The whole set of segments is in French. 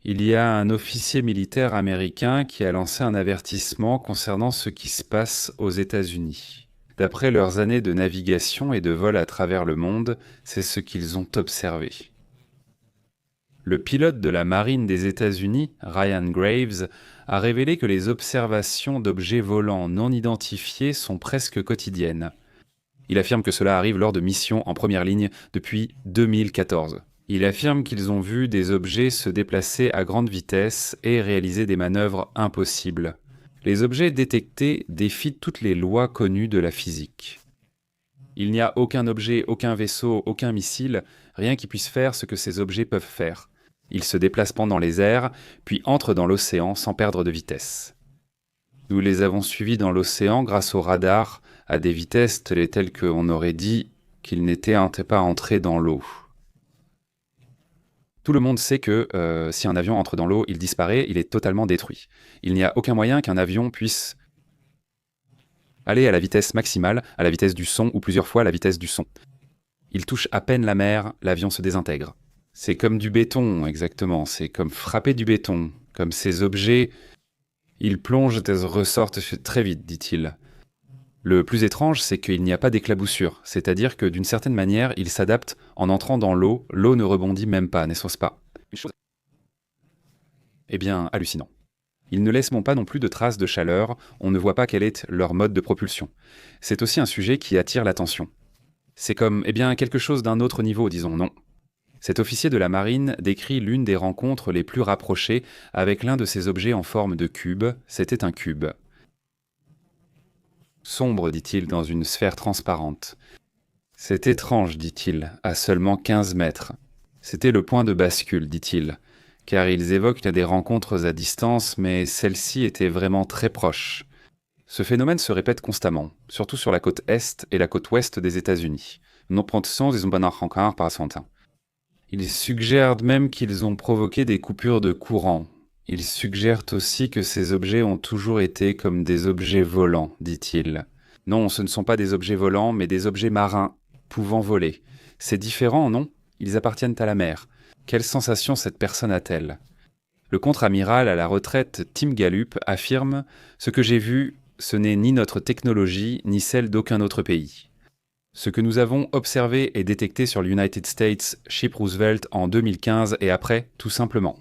Il y a un officier militaire américain qui a lancé un avertissement concernant ce qui se passe aux États-Unis. D'après leurs années de navigation et de vol à travers le monde, c'est ce qu'ils ont observé. Le pilote de la marine des États-Unis, Ryan Graves, a révélé que les observations d'objets volants non identifiés sont presque quotidiennes. Il affirme que cela arrive lors de missions en première ligne depuis 2014. Il affirme qu'ils ont vu des objets se déplacer à grande vitesse et réaliser des manœuvres impossibles. Les objets détectés défient toutes les lois connues de la physique. Il n'y a aucun objet, aucun vaisseau, aucun missile, rien qui puisse faire ce que ces objets peuvent faire. Ils se déplacent pendant les airs, puis entrent dans l'océan sans perdre de vitesse. Nous les avons suivis dans l'océan grâce au radar, à des vitesses telles qu'on aurait dit qu'ils n'étaient pas entrés dans l'eau. Tout le monde sait que si un avion entre dans l'eau, il disparaît, il est totalement détruit. Il n'y a aucun moyen qu'un avion puisse aller à la vitesse maximale, à la vitesse du son ou plusieurs fois la vitesse du son. Il touche à peine la mer, l'avion se désintègre. C'est comme du béton, exactement. C'est comme frapper du béton. Comme ces objets, ils plongent et ressortent très vite, dit-il. Le plus étrange, c'est qu'il n'y a pas d'éclaboussure. C'est-à-dire que d'une certaine manière, ils s'adaptent en entrant dans l'eau. L'eau ne rebondit même pas, n'est-ce pas ? Une chose... Eh bien, hallucinant. Ils ne laissent pas non plus de traces de chaleur. On ne voit pas quel est leur mode de propulsion. C'est aussi un sujet qui attire l'attention. C'est comme, quelque chose d'un autre niveau, disons, non. Cet officier de la marine décrit l'une des rencontres les plus rapprochées avec l'un de ces objets en forme de cube. C'était un cube. Sombre, dit-il, dans une sphère transparente. C'est étrange, dit-il, à seulement 15 mètres. C'était le point de bascule, dit-il, car ils évoquent des rencontres à distance, mais celle-ci était vraiment très proche. Ce phénomène se répète constamment, surtout sur la côte est et la côte ouest des États-Unis. Ils suggèrent même qu'ils ont provoqué des coupures de courant. Ils suggèrent aussi que ces objets ont toujours été comme des objets volants, dit-il. Non, ce ne sont pas des objets volants, mais des objets marins, pouvant voler. C'est différent, non ? Ils appartiennent à la mer. Quelle sensation cette personne a-t-elle ? Le contre-amiral à la retraite Tim Gallup affirme « Ce que j'ai vu, ce n'est ni notre technologie, ni celle d'aucun autre pays. » Ce que nous avons observé et détecté sur l'United States Ship Roosevelt en 2015 et après, tout simplement.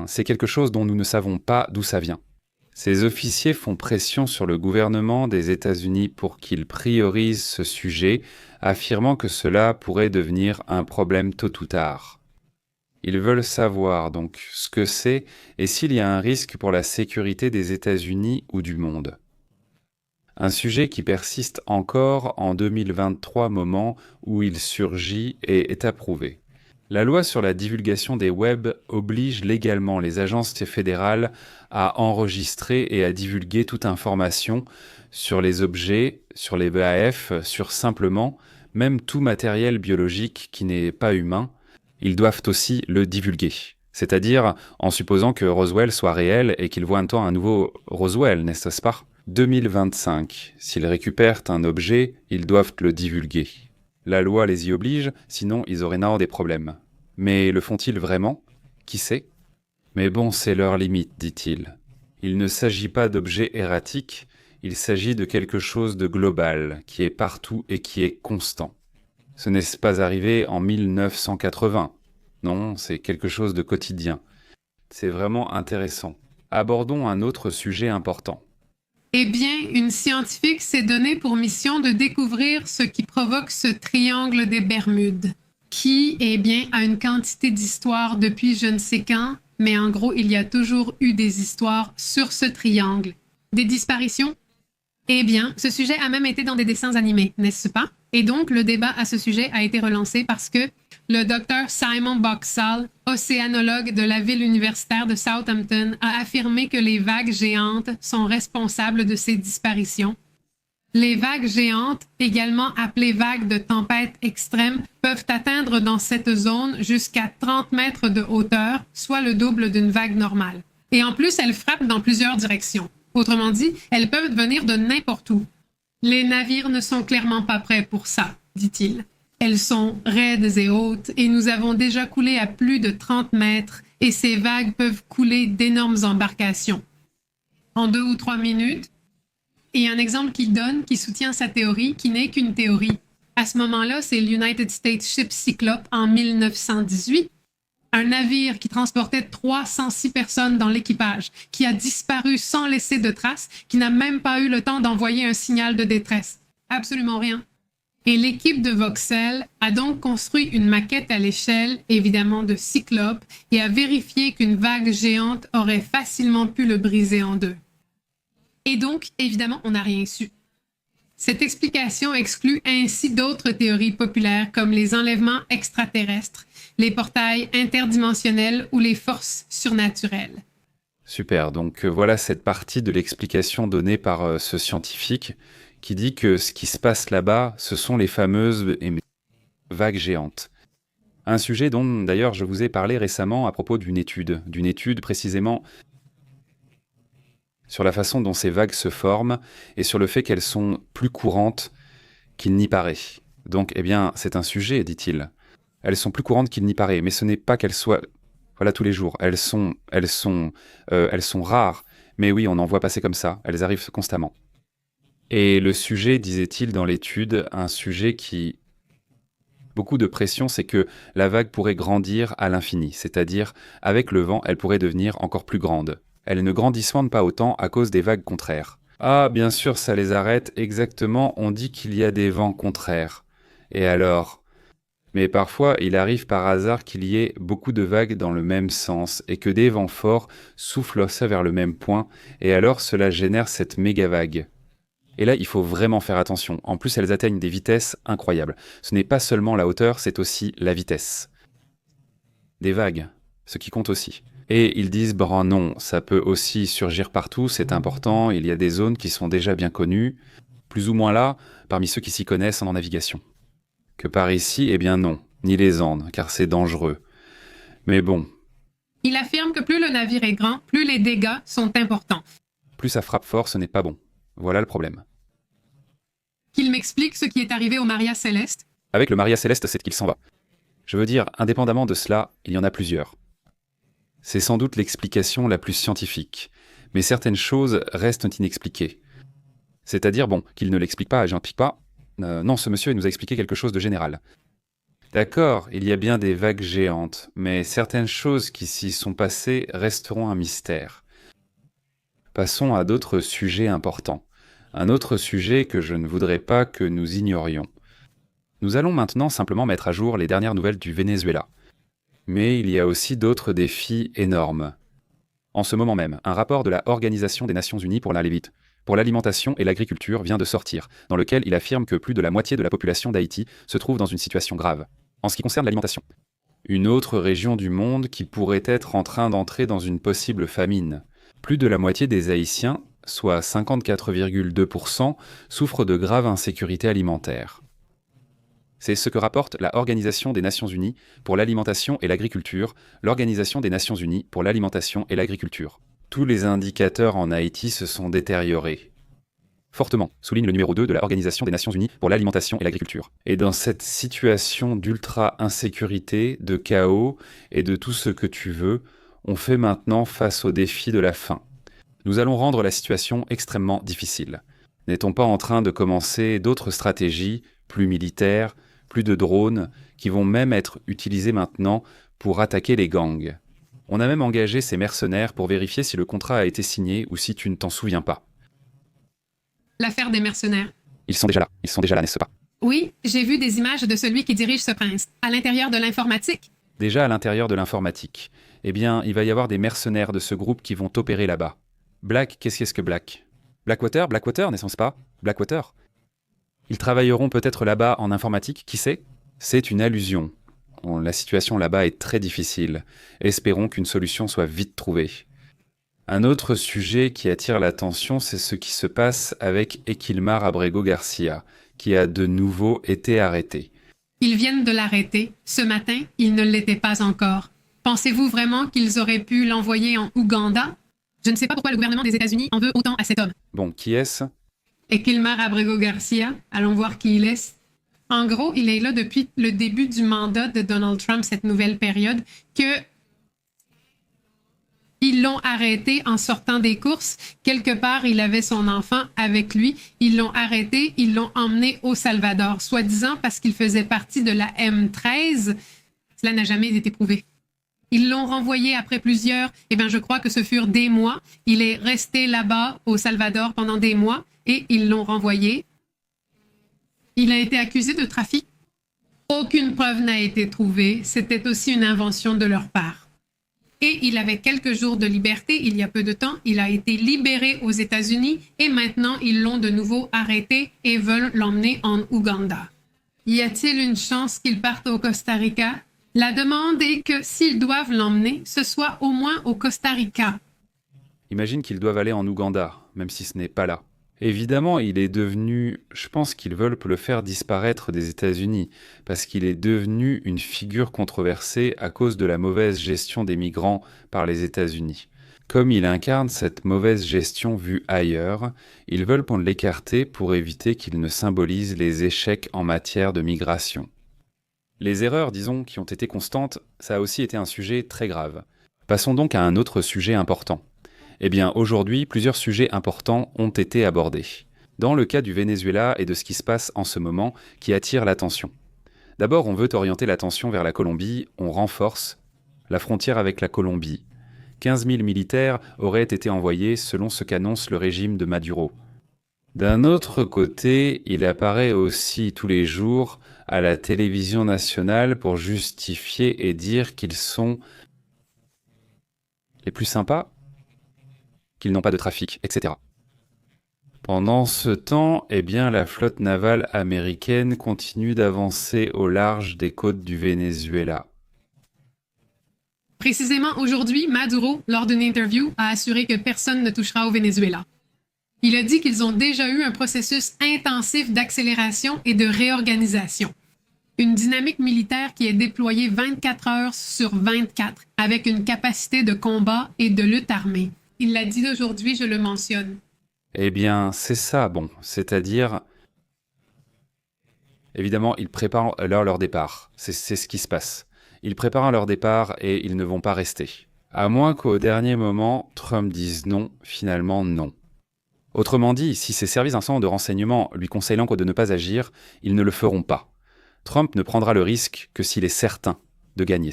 C'est quelque chose dont nous ne savons pas d'où ça vient. Ces officiers font pression sur le gouvernement des États-Unis pour qu'il priorise ce sujet, affirmant que cela pourrait devenir un problème tôt ou tard. Ils veulent savoir donc ce que c'est et s'il y a un risque pour la sécurité des États-Unis ou du monde. Un sujet qui persiste encore en 2023, moment où il surgit et est approuvé. La loi sur la divulgation des web oblige légalement les agences fédérales à enregistrer et à divulguer toute information sur les objets, sur les VAF, sur simplement, même tout matériel biologique qui n'est pas humain, ils doivent aussi le divulguer. C'est-à-dire en supposant que Roswell soit réel et qu'ils voient un nouveau Roswell, n'est-ce pas ? 2025. S'ils récupèrent un objet, ils doivent le divulguer. La loi les y oblige, sinon ils auraient des problèmes. Mais le font-ils vraiment ? Qui sait ? Mais bon, c'est leur limite, dit-il. Il ne s'agit pas d'objets erratiques, il s'agit de quelque chose de global, qui est partout et qui est constant. Ce n'est pas arrivé en 1980. Non, c'est quelque chose de quotidien. C'est vraiment intéressant. Abordons un autre sujet important. Une scientifique s'est donnée pour mission de découvrir ce qui provoque ce triangle des Bermudes, qui, a une quantité d'histoires depuis je ne sais quand, mais en gros, il y a toujours eu des histoires sur ce triangle. Des disparitions? Ce sujet a même été dans des dessins animés, n'est-ce pas? Et donc, le débat à ce sujet a été relancé parce que le docteur Simon Boxall, océanologue de la ville universitaire de Southampton, a affirmé que les vagues géantes sont responsables de ces disparitions. Les vagues géantes, également appelées vagues de tempête extrême, peuvent atteindre dans cette zone jusqu'à 30 mètres de hauteur, soit le double d'une vague normale. Et en plus, elles frappent dans plusieurs directions. Autrement dit, elles peuvent venir de n'importe où. Les navires ne sont clairement pas prêts pour ça, dit-il. Elles sont raides et hautes et nous avons déjà coulé à plus de 30 mètres et ces vagues peuvent couler d'énormes embarcations. En 2 ou 3 minutes, et un exemple qu'il donne qui soutient sa théorie, qui n'est qu'une théorie. À ce moment-là, c'est l'United States Ship Cyclope en 1918, un navire qui transportait 306 personnes dans l'équipage, qui a disparu sans laisser de traces, qui n'a même pas eu le temps d'envoyer un signal de détresse. Absolument rien. Et l'équipe de Voxel a donc construit une maquette à l'échelle, évidemment de Cyclope, et a vérifié qu'une vague géante aurait facilement pu le briser en deux. Et donc, évidemment, on n'a rien su. Cette explication exclut ainsi d'autres théories populaires comme les enlèvements extraterrestres, les portails interdimensionnels ou les forces surnaturelles. Super, donc voilà cette partie de l'explication donnée par ce scientifique qui dit que ce qui se passe là-bas, ce sont les fameuses vagues géantes. Un sujet dont d'ailleurs je vous ai parlé récemment à propos d'une étude précisément sur la façon dont ces vagues se forment et sur le fait qu'elles sont plus courantes qu'il n'y paraît. Donc, eh bien, c'est un sujet, dit-il. Elles sont plus courantes qu'il n'y paraît, mais ce n'est pas qu'elles soient, voilà, tous les jours. Elles sont rares, mais oui, on en voit passer comme ça. Elles arrivent constamment. Et le sujet, disait-il dans l'étude, un sujet qui beaucoup de pression, c'est que la vague pourrait grandir à l'infini, c'est-à-dire, avec le vent, elle pourrait devenir encore plus grande. Elles ne grandissent pas autant à cause des vagues contraires. Ah, bien sûr, ça les arrête, exactement, on dit qu'il y a des vents contraires. Et alors ? Mais parfois, il arrive par hasard qu'il y ait beaucoup de vagues dans le même sens et que des vents forts soufflent ça vers le même point, et alors cela génère cette méga vague. Et là, il faut vraiment faire attention. En plus, elles atteignent des vitesses incroyables. Ce n'est pas seulement la hauteur, c'est aussi la vitesse. Des vagues, ce qui compte aussi. Et ils disent, bon non, ça peut aussi surgir partout, c'est important, il y a des zones qui sont déjà bien connues, plus ou moins là, parmi ceux qui s'y connaissent en navigation. Que par ici, eh bien non, ni les Andes, car c'est dangereux. Mais bon. Il affirme que plus le navire est grand, plus les dégâts sont importants. Plus ça frappe fort, ce n'est pas bon. Voilà le problème. Qu'il m'explique ce qui est arrivé au Maria Céleste. Avec le Maria Céleste, c'est qu'il s'en va. Je veux dire, indépendamment de cela, il y en a plusieurs. C'est sans doute l'explication la plus scientifique, mais certaines choses restent inexpliquées. C'est-à-dire, bon, qu'il ne l'explique pas, j'implique pas. Non, ce monsieur il nous a expliqué quelque chose de général. D'accord, il y a bien des vagues géantes, mais certaines choses qui s'y sont passées resteront un mystère. Passons à d'autres sujets importants. Un autre sujet que je ne voudrais pas que nous ignorions. Nous allons maintenant simplement mettre à jour les dernières nouvelles du Venezuela. Mais il y a aussi d'autres défis énormes. En ce moment même, un rapport de la Organisation des Nations Unies pour l'alimentation et l'agriculture vient de sortir, dans lequel il affirme que plus de la moitié de la population d'Haïti se trouve dans une situation grave, en ce qui concerne l'alimentation. Une autre région du monde qui pourrait être en train d'entrer dans une possible famine. Plus de la moitié des Haïtiens, soit 54,2%, souffrent de graves insécurités alimentaires. C'est ce que rapporte la Organisation des Nations Unies pour l'alimentation et l'agriculture, l'Organisation des Nations Unies pour l'alimentation et l'agriculture. Tous les indicateurs en Haïti se sont détériorés. Fortement, souligne le numéro 2 de la Organisation des Nations Unies pour l'alimentation et l'agriculture. Et dans cette situation d'ultra-insécurité, de chaos et de tout ce que tu veux, on fait maintenant face au défi de la faim. Nous allons rendre la situation extrêmement difficile. N'est-on pas en train de commencer d'autres stratégies, plus militaires, plus de drones, qui vont même être utilisés maintenant pour attaquer les gangs? On a même engagé ces mercenaires pour vérifier si le contrat a été signé ou si tu ne t'en souviens pas. L'affaire des mercenaires. Ils sont déjà là, n'est-ce pas? Oui, j'ai vu des images de celui qui dirige ce prince, à l'intérieur de l'informatique. Déjà à l'intérieur de l'informatique. Eh bien, il va y avoir des mercenaires de ce groupe qui vont opérer là-bas. Black, qu'est-ce que Black? Blackwater, n'est-ce pas? Blackwater. Ils travailleront peut-être là-bas en informatique, qui sait? C'est une allusion. La situation là-bas est très difficile. Espérons qu'une solution soit vite trouvée. Un autre sujet qui attire l'attention, c'est ce qui se passe avec Equilmar Abrego Garcia, qui a de nouveau été arrêté. Ils viennent de l'arrêter. Ce matin, il ne l'était pas encore. Pensez-vous vraiment qu'ils auraient pu l'envoyer en Ouganda? Je ne sais pas pourquoi le gouvernement des États-Unis en veut autant à cet homme. Bon, qui est-ce? Equilmar Abrego Garcia. Allons voir qui il est. En gros, il est là depuis le début du mandat de Donald Trump, cette nouvelle période, que Ils l'ont arrêté en sortant des courses. Quelque part, il avait son enfant avec lui. Ils l'ont arrêté, ils l'ont emmené au Salvador, soi-disant parce qu'il faisait partie de la M13. Cela n'a jamais été prouvé. Ils l'ont renvoyé après plusieurs, je crois que ce furent des mois. Il est resté là-bas au Salvador pendant des mois et ils l'ont renvoyé. Il a été accusé de trafic. Aucune preuve n'a été trouvée. C'était aussi une invention de leur part. Et il avait quelques jours de liberté il y a peu de temps. Il a été libéré aux États-Unis et maintenant ils l'ont de nouveau arrêté et veulent l'emmener en Ouganda. Y a-t-il une chance qu'il parte au Costa Rica? La demande est que s'ils doivent l'emmener, ce soit au moins au Costa Rica. Imagine qu'ils doivent aller en Ouganda, même si ce n'est pas là. Évidemment, il est devenu... Je pense qu'ils veulent le faire disparaître des États-Unis, parce qu'il est devenu une figure controversée à cause de la mauvaise gestion des migrants par les États-Unis. Comme il incarne cette mauvaise gestion vue ailleurs, ils veulent l'écarter pour éviter qu'il ne symbolise les échecs en matière de migration. Les erreurs, disons, qui ont été constantes, ça a aussi été un sujet très grave. Passons donc à un autre sujet important. Eh bien, aujourd'hui, plusieurs sujets importants ont été abordés. Dans le cas du Venezuela et de ce qui se passe en ce moment, qui attire l'attention. D'abord, on veut orienter l'attention vers la Colombie, on renforce la frontière avec la Colombie. 15 000 militaires auraient été envoyés selon ce qu'annonce le régime de Maduro. D'un autre côté, il apparaît aussi tous les jours à la télévision nationale pour justifier et dire qu'ils sont les plus sympas, qu'ils n'ont pas de trafic, etc. Pendant ce temps, la flotte navale américaine continue d'avancer au large des côtes du Venezuela. Précisément aujourd'hui, Maduro, lors d'une interview, a assuré que personne ne touchera au Venezuela. Il a dit qu'ils ont déjà eu un processus intensif d'accélération et de réorganisation. Une dynamique militaire qui est déployée 24 heures sur 24, avec une capacité de combat et de lutte armée. Il l'a dit aujourd'hui, je le mentionne. C'est ça, c'est-à-dire... Évidemment, ils préparent leur départ. C'est ce qui se passe. Ils préparent leur départ et ils ne vont pas rester. À moins qu'au dernier moment, Trump dise non, finalement non. Autrement dit, si ces services de renseignement lui conseillent l'encre de ne pas agir, ils ne le feront pas. Trump ne prendra le risque que s'il est certain de gagner.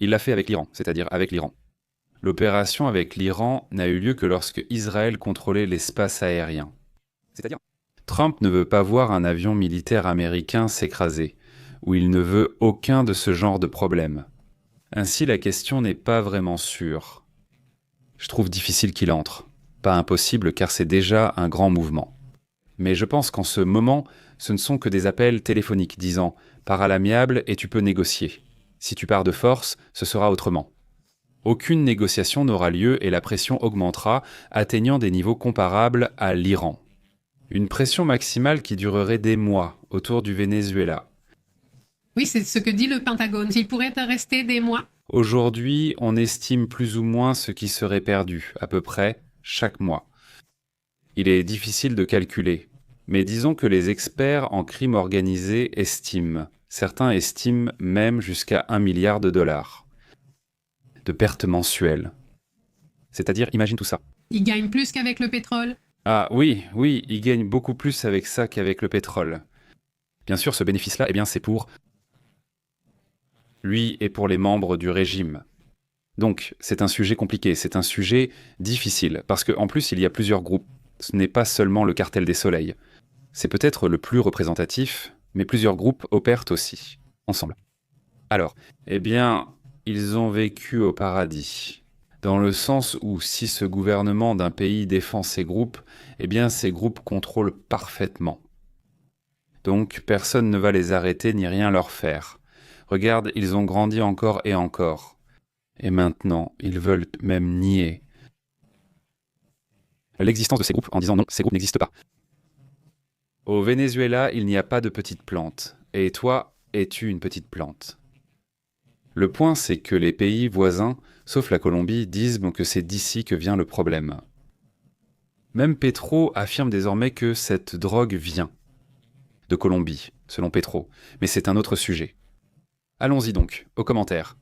Il l'a fait avec l'Iran, c'est-à-dire avec l'Iran. L'opération avec l'Iran n'a eu lieu que lorsque Israël contrôlait l'espace aérien. C'est-à-dire, Trump ne veut pas voir un avion militaire américain s'écraser, ou il ne veut aucun de ce genre de problème. Ainsi, la question n'est pas vraiment sûre. Je trouve difficile qu'il entre. Pas impossible car c'est déjà un grand mouvement. Mais je pense qu'en ce moment, ce ne sont que des appels téléphoniques disant « pars à l'amiable et tu peux négocier. Si tu pars de force, ce sera autrement. » Aucune négociation n'aura lieu et la pression augmentera, atteignant des niveaux comparables à l'Iran. Une pression maximale qui durerait des mois autour du Venezuela. Oui, c'est ce que dit le Pentagone. Il pourrait rester des mois. Aujourd'hui, on estime plus ou moins ce qui serait perdu, à peu près chaque mois. Il est difficile de calculer, mais disons que les experts en crime organisé estiment. Certains estiment même jusqu'à 1 milliard de dollars. De pertes mensuelles. C'est-à-dire, imagine tout ça. Ils gagnent plus qu'avec le pétrole. Ah oui, ils gagnent beaucoup plus avec ça qu'avec le pétrole. Bien sûr, ce bénéfice-là, c'est pour lui et pour les membres du régime. Donc, c'est un sujet compliqué, c'est un sujet difficile, parce qu'en plus, il y a plusieurs groupes. Ce n'est pas seulement le cartel des soleils. C'est peut-être le plus représentatif, mais plusieurs groupes opèrent aussi, ensemble. Alors, ils ont vécu au paradis. Dans le sens où si ce gouvernement d'un pays défend ces groupes, ces groupes contrôlent parfaitement. Donc personne ne va les arrêter ni rien leur faire. Regarde, ils ont grandi encore et encore. Et maintenant, ils veulent même nier l'existence de ces groupes en disant non, ces groupes n'existent pas. Au Venezuela, il n'y a pas de petites plantes. Et toi, es-tu une petite plante ? Le point, c'est que les pays voisins, sauf la Colombie, disent que c'est d'ici que vient le problème. Même Petro affirme désormais que cette drogue vient de Colombie, selon Petro, mais c'est un autre sujet. Allons-y donc, aux commentaires.